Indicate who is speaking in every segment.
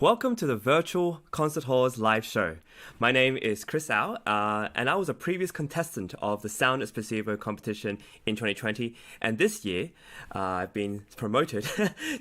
Speaker 1: Welcome to the Virtual Concert Hall's live show. My name is Chris Au, and I was a previous contestant of the Sound Espressivo Competition in 2020. And this year, I've been promoted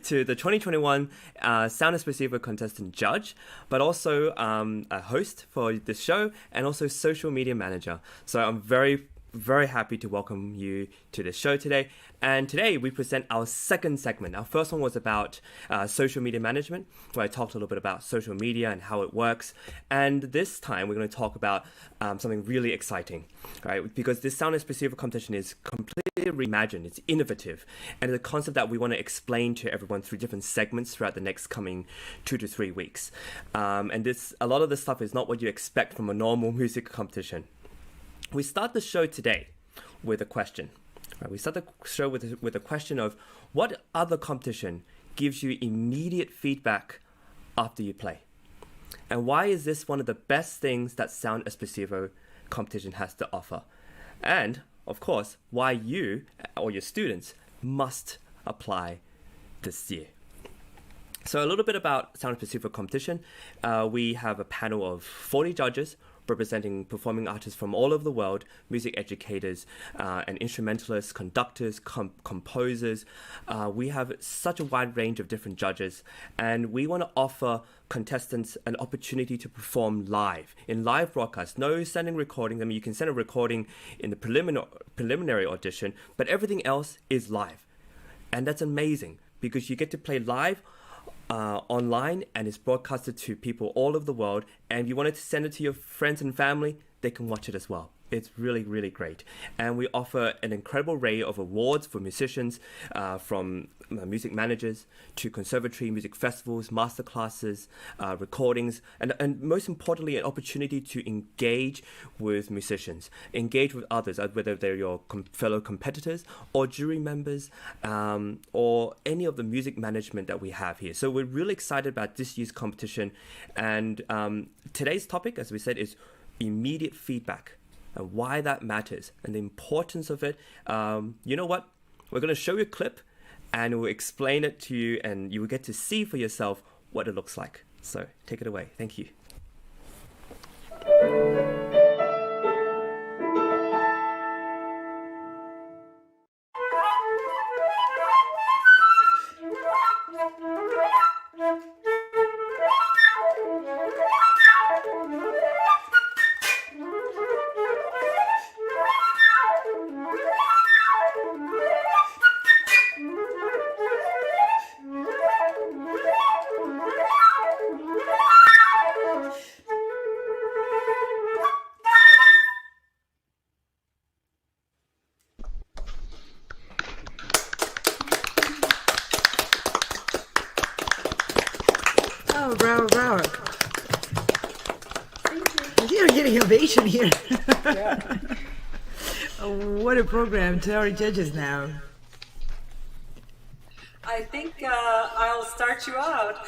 Speaker 1: to the 2021 Sound Espressivo contestant judge, but also a host for this show and also social media manager. So I'm very happy to welcome you to this show today. And today we present our second segment. Our first one was about social media management, where I talked a little bit about social media and how it works. And this time we're going to talk about something really exciting, right? Because this Sound Espressivo competition is completely reimagined. It's innovative. And it's a concept that we want to explain to everyone through different segments throughout the next coming 2 to 3 weeks. And a lot of this stuff is not what you expect from a normal music competition. We start the show today with a question. Right? We start the show with a question of what other competition gives you immediate feedback after you play? And why is this one of the best things that Sound Espressivo competition has to offer? And, of course, why you or your students must apply this year. So a little bit about Sound Espressivo competition. We have a panel of 40 judges representing performing artists from all over the world, music educators and instrumentalists, conductors, composers. We have such a wide range of different judges, and we want to offer contestants an opportunity to perform live, in live broadcast. No sending recordings. I mean, you can send a recording in the preliminary audition, but everything else is live. And that's amazing because you get to play live online, and it's broadcasted to people all over the world. And if you wanted to send it to your friends and family, they can watch it as well. It's really, really great. And we offer an incredible array of awards for musicians, from music managers to conservatory music festivals, masterclasses, recordings, and most importantly, an opportunity to engage with musicians, engage with others, whether they're your fellow competitors or jury members, or any of the music management that we have here. So we're really excited about this year's competition. And today's topic, as we said, is immediate feedback, and why that matters and the importance of it. You know what? We're going to show you a clip and we'll explain it to you, and you will get to see for yourself what it looks like. So take it away. Thank you.
Speaker 2: Bravo. You're getting ovation here.
Speaker 3: Yeah.
Speaker 2: What a program. To our judges now.
Speaker 3: I think I'll start you out.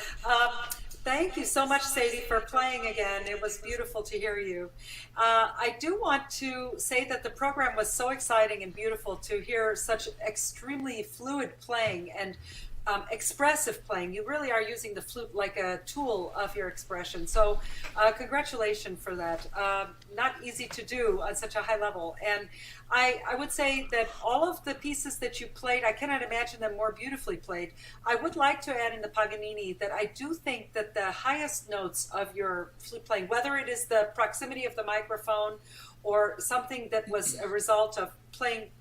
Speaker 3: Thank you so much, Sadie, for playing again. It was beautiful to hear you. I do want to say that the program was so exciting and beautiful to hear such extremely fluid playing and expressive playing. You really are using the flute like a tool of your expression. So congratulations for that. Not easy to do on such a high level. And I would say that all of the pieces that you played, I cannot imagine them more beautifully played. I would like to add in the Paganini that I do think that the highest notes of your flute playing, whether it is the proximity of the microphone or something that was a result of playing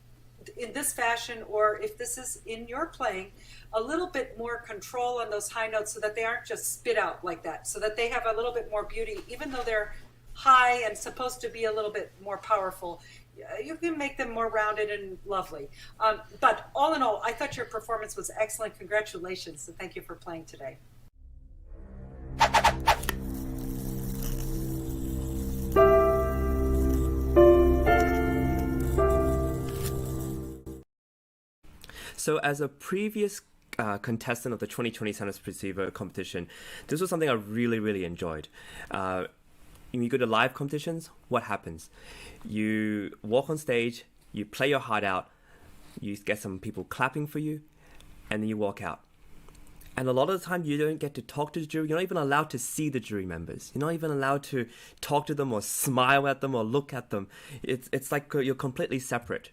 Speaker 3: in this fashion, or if this is in your playing, a little bit more control on those high notes so that they aren't just spit out like that, so that they have a little bit more beauty, even though they're high and supposed to be a little bit more powerful. You can make them more rounded and lovely. But all in all, I thought your performance was excellent. Congratulations, and thank you for playing today.
Speaker 1: So as a previous contestant of the 2020 Sound Espressivo competition, this was something I really enjoyed. When you go to live competitions, what happens? You walk on stage, you play your heart out, you get some people clapping for you, and then you walk out. And a lot of the time, you don't get to talk to the jury. You're not even allowed to see the jury members. You're not even allowed to talk to them or smile at them or look at them. It's like you're completely separate.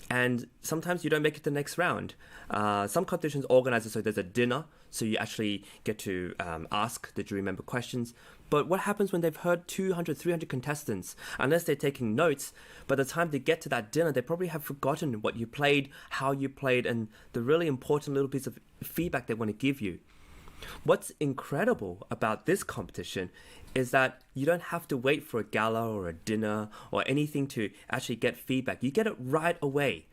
Speaker 1: And sometimes you don't make it to the next round. Some competitions organize it so there's a dinner, so you actually get to ask the jury member questions. But what happens when they've heard 200, 300 contestants? Unless they're taking notes, by the time they get to that dinner, they probably have forgotten what you played, how you played, and the really important little piece of feedback they want to give you. What's incredible about this competition is that you don't have to wait for a gala or a dinner or anything to actually get feedback. You get it right away.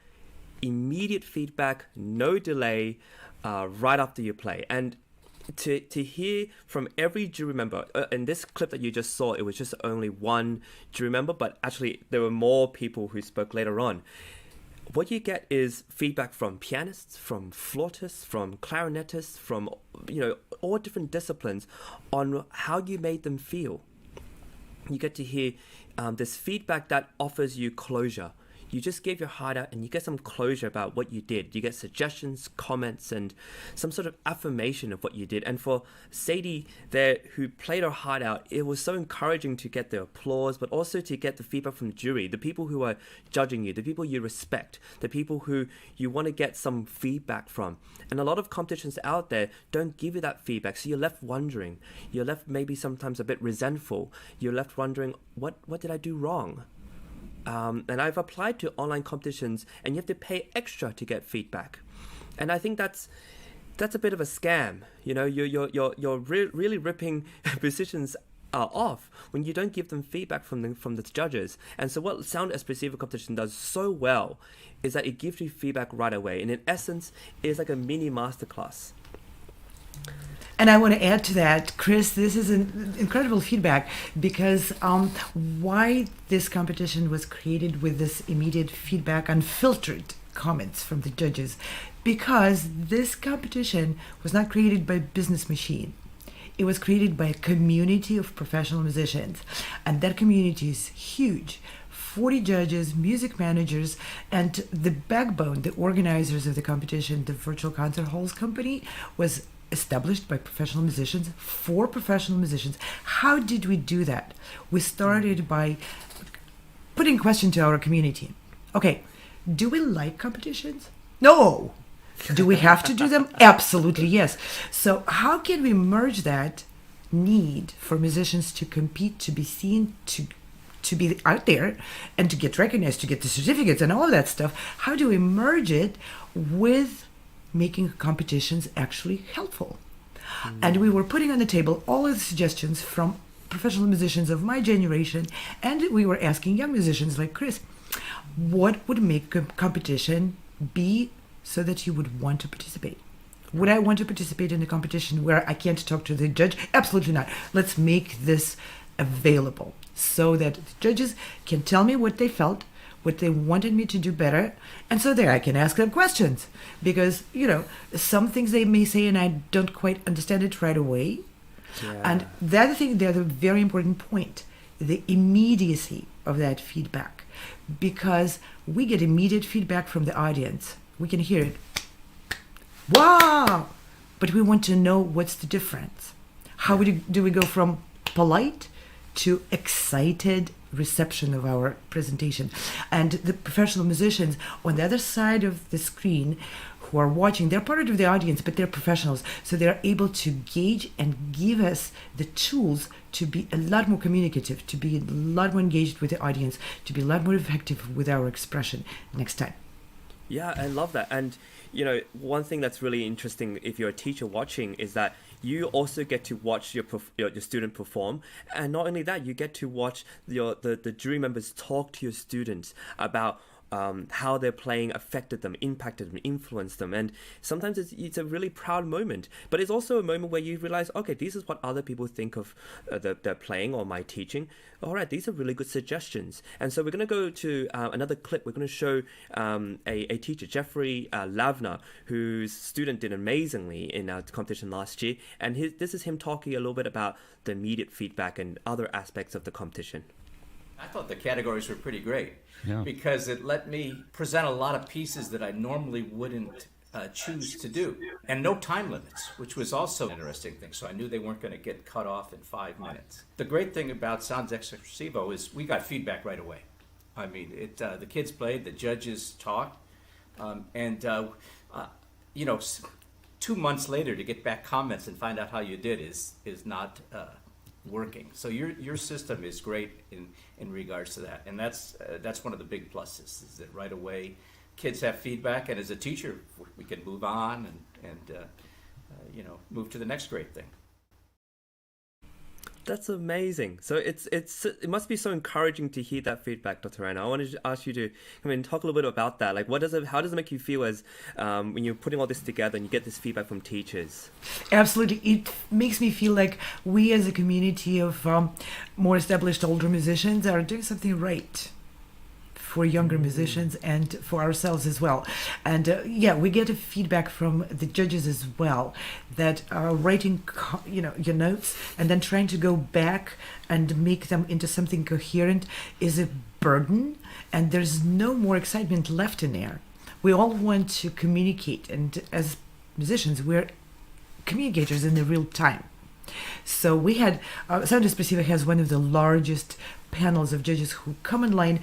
Speaker 1: Immediate feedback, no delay, right after you play. And to hear from every jury member, in this clip that you just saw, it was just only one jury member, but actually there were more people who spoke later on. What you get is feedback from pianists, from flautists, from clarinetists, from all different disciplines on how you made them feel. You get to hear this feedback that offers you closure. You just gave your heart out and you get some closure about what you did. You get suggestions, comments, and some sort of affirmation of what you did. And for Sadie there, who played her heart out, it was so encouraging to get the applause, but also to get the feedback from the jury, the people who are judging you, the people you respect, the people who you want to get some feedback from. And a lot of competitions out there don't give you that feedback, so you're left wondering. You're left maybe sometimes a bit resentful. You're left wondering, what did I do wrong? And I've applied to online competitions, and you have to pay extra to get feedback. And I think that's a bit of a scam. You're really ripping musicians off when you don't give them feedback from the judges. And so what Sound Espressivo Competition does so well is that it gives you feedback right away. And in essence, it's like a mini masterclass.
Speaker 2: And I want to add to that, Chris, this is an incredible feedback because why this competition was created with this immediate feedback, unfiltered comments from the judges, because this competition was not created by a business machine. It was created by a community of professional musicians, and that community is huge. 40 judges, music managers, and the backbone, the organizers of the competition, the Virtual Concert Halls Company, was established by professional musicians for professional musicians. How did we do that? We started by putting question to our community. Okay, do we like competitions? No. Do we have to do them? Absolutely yes. So how can we merge that need for musicians to compete, to be seen, to be out there and to get recognized, to get the certificates and all of that stuff? How do we merge it with making competitions actually helpful? And we were putting on the table all of the suggestions from professional musicians of my generation, and we were asking young musicians like Chris, what would make a competition be so that you would want to participate? Would I want to participate in a competition where I can't talk to the judge? Absolutely not. Let's make this available so that the judges can tell me what they felt, what they wanted me to do better, and so there I can ask them questions, because some things they may say and I don't quite understand it right away. Yeah. And the other thing, the other very important point, the immediacy of that feedback, because we get immediate feedback from the audience. We can hear it, wow, but we want to know what's the difference. How do we go from polite to excited reception of our presentation? And the professional musicians on the other side of the screen who are watching, they're part of the audience, but they're professionals, so they're able to gauge and give us the tools to be a lot more communicative, to be a lot more engaged with the audience, to be a lot more effective with our expression next time.
Speaker 1: Yeah, I love that. And one thing that's really interesting if you're a teacher watching is that you also get to watch your student perform, and not only that, you get to watch the jury members talk to your students about how their playing affected them, impacted them, influenced them. And sometimes it's a really proud moment, but it's also a moment where you realize, okay, this is what other people think of their playing or my teaching. All right, these are really good suggestions. And so we're going to go to another clip. We're going to show a teacher, Jeffrey Lavner, whose student did amazingly in our competition last year. And this is him talking a little bit about the immediate feedback and other aspects of the competition.
Speaker 4: I thought the categories were pretty great because it let me present a lot of pieces that I normally wouldn't choose to do, and no time limits, which was also an interesting thing. So I knew they weren't going to get cut off in 5 minutes. The great thing about Sound Espressivo is we got feedback right away. I mean, the kids played, the judges talked, and 2 months later to get back comments and find out how you did is not working. So your system is great in regards to that, and that's one of the big pluses, is that right away kids have feedback, and as a teacher we can move on and move to the next great thing.
Speaker 1: That's amazing. So it must be so encouraging to hear that feedback, Dr. Anna. I wanted to ask you to talk a little bit about that. Like, how does it make you feel as when you're putting all this together and you get this feedback from teachers?
Speaker 2: Absolutely. It makes me feel like we as a community of more established older musicians are doing something right for younger musicians and for ourselves as well. And we get a feedback from the judges as well, that writing your notes and then trying to go back and make them into something coherent is a burden, and there's no more excitement left in there. We all want to communicate, and as musicians we're communicators in the real time. So we had Sound Espressivo has one of the largest panels of judges who come online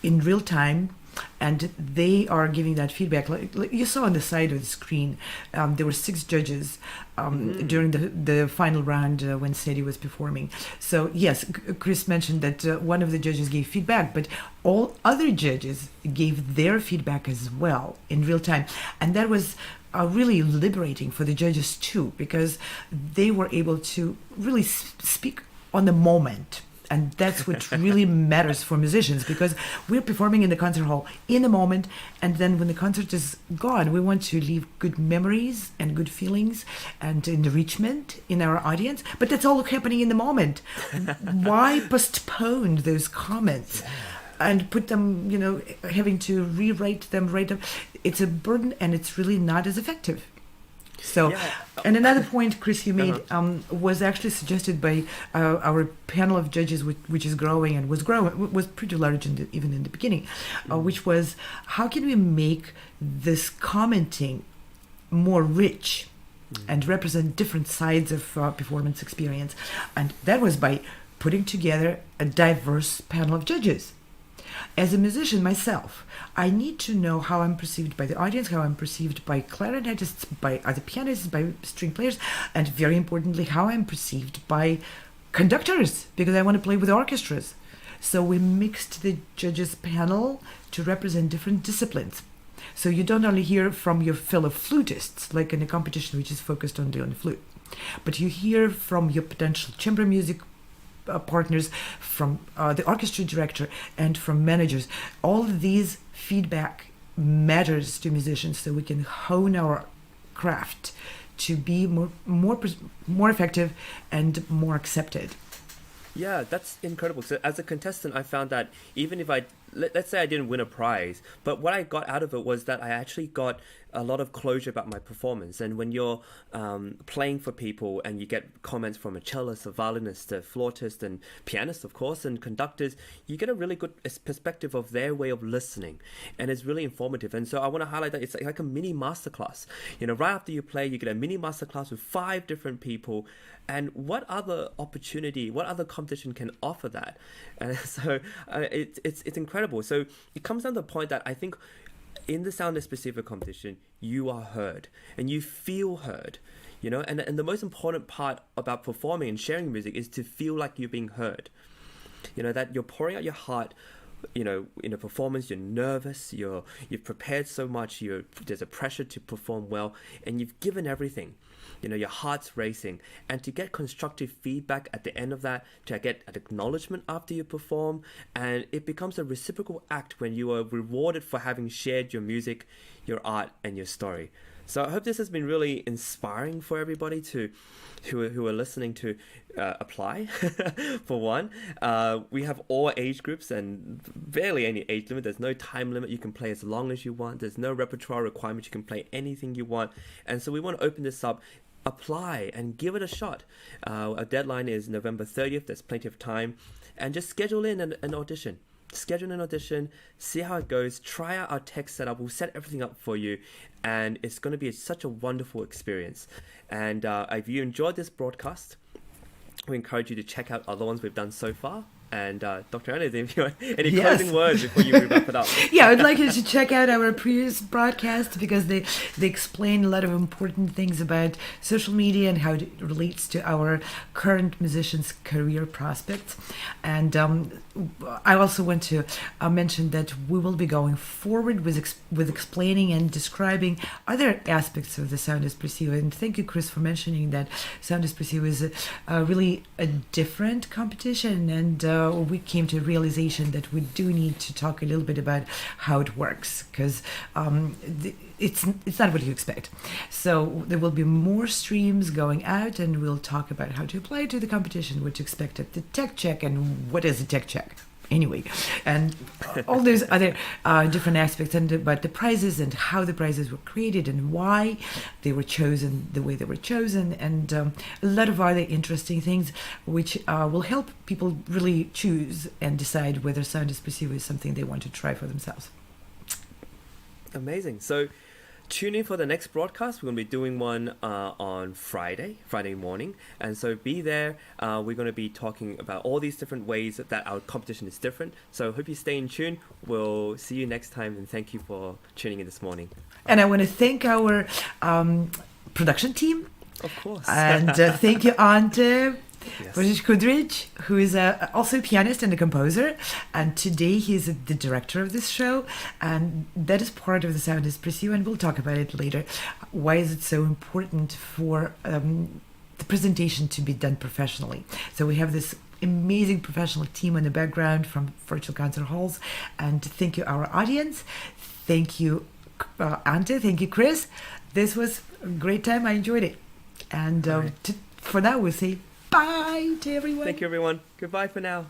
Speaker 2: in real time, and they are giving that feedback. Like you saw on the side of the screen, there were 6 judges during the final round when Sadie was performing. So yes, Chris mentioned that one of the judges gave feedback, but all other judges gave their feedback as well in real time, and that was really liberating for the judges too, because they were able to really speak on the moment. And that's what really matters for musicians, because we're performing in the concert hall in a moment, and then when the concert is gone, we want to leave good memories and good feelings and enrichment in our audience. But that's all happening in the moment. Why postpone those comments and put them, having to rewrite them, write them? It's a burden, and it's really not as effective. So, and another point, Chris, you made was actually suggested by our panel of judges, which is growing and was pretty large even in the beginning, which was, how can we make this commenting more rich and represent different sides of performance experience? And that was by putting together a diverse panel of judges. As a musician myself, I need to know how I'm perceived by the audience, how I'm perceived by clarinetists, by other pianists, by string players, and very importantly, how I'm perceived by conductors, because I want to play with orchestras. So we mixed the judges panel to represent different disciplines. So you don't only hear from your fellow flutists, like in a competition which is focused only on the flute, but you hear from your potential chamber music partners, from the orchestra director, and from managers. All of these feedback matters to musicians, so we can hone our craft to be more effective and more accepted.
Speaker 1: Yeah, that's incredible. So as a contestant, I found that even if let's say I didn't win a prize, but what I got out of it was that I actually got a lot of closure about my performance. And when you're playing for people and you get comments from a cellist, a violinist, a flautist, and pianist, of course, and conductors, you get a really good perspective of their way of listening, and it's really informative. And so I want to highlight that it's like a mini masterclass. Right after you play, you get a mini masterclass with 5 different people. And what other opportunity, what other competition can offer that? And so it's incredible. So it comes down to the point that I think in the Sound Espressivo competition, you are heard and you feel heard, and the most important part about performing and sharing music is to feel like you're being heard, that you're pouring out your heart. In a performance, you're nervous, you've prepared so much, there's a pressure to perform well, and you've given everything. Your heart's racing, and to get constructive feedback at the end of that, to get an acknowledgement after you perform, and it becomes a reciprocal act when you are rewarded for having shared your music, your art, and your story. So I hope this has been really inspiring for everybody who are listening to apply. For one, we have all age groups and barely any age limit. There's no time limit. You can play as long as you want. There's no repertoire requirement. You can play anything you want. And so we want to open this up. Apply and give it a shot. Our deadline is November 30th. There's plenty of time. And just schedule in an audition. schedule an audition, see how it goes, try out our tech setup. We'll set everything up for you, and it's going to be such a wonderful experience. And if you enjoyed this broadcast, we encourage you to check out other ones we've done so far. And Dr. Anna, if you want any closing words before you wrap it up?
Speaker 2: Yeah, I'd like you to check out our previous broadcasts because they explain a lot of important things about social media and how it relates to our current musicians' career prospects. And I also want to mention that we will be going forward with explaining and describing other aspects of the Sound Espressivo. And thank you, Chris, for mentioning that Sound Espressivo is really a different competition, and we came to a realization that we do need to talk a little bit about how it works, because it's not what you expect. So there will be more streams going out, and we'll talk about how to apply to the competition, what to expect at the tech check, and what is a tech check anyway, and all those other different aspects, and about the prizes and how the prizes were created and why they were chosen the way they were chosen, and a lot of other interesting things which will help people really choose and decide whether Sound Espressivo is something they want to try for themselves.
Speaker 1: Amazing. So tune in for the next broadcast. We're going to be doing one on Friday morning. And so be there. We're going to be talking about all these different ways that our competition is different. So hope you stay in tune. We'll see you next time. And thank you for tuning in this morning.
Speaker 2: And I want to thank our production team.
Speaker 1: Of course.
Speaker 2: And thank you, Ante.
Speaker 1: Yes.
Speaker 2: Boris Kudrich, who is also a pianist and a composer, and today he's the director of this show, and that is part of the Sound Espressivo, and we'll talk about it later. Why is it so important for the presentation to be done professionally? So we have this amazing professional team in the background from virtual concert halls, and thank you, our audience. Thank you, Ante. Thank you, Chris. This was a great time. I enjoyed it. And for now, we'll say bye to everyone.
Speaker 1: Thank you, everyone. Goodbye for now.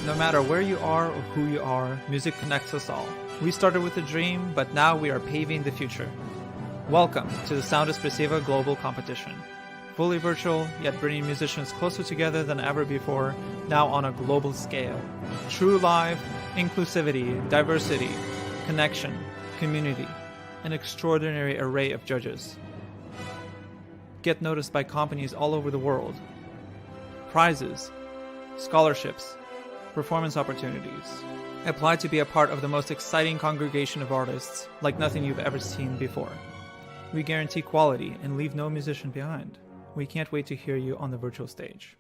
Speaker 5: No matter where you are or who you are, music connects us all. We started with a dream, but now we are paving the future. Welcome to the Sound Espressivo Global Competition. Fully virtual, yet bringing musicians closer together than ever before, now on a global scale. True live, inclusivity, diversity, connection, community, an extraordinary array of judges. Get noticed by companies all over the world. Prizes, scholarships, performance opportunities. Apply to be a part of the most exciting congregation of artists like nothing you've ever seen before. We guarantee quality and leave no musician behind. We can't wait to hear you on the virtual stage.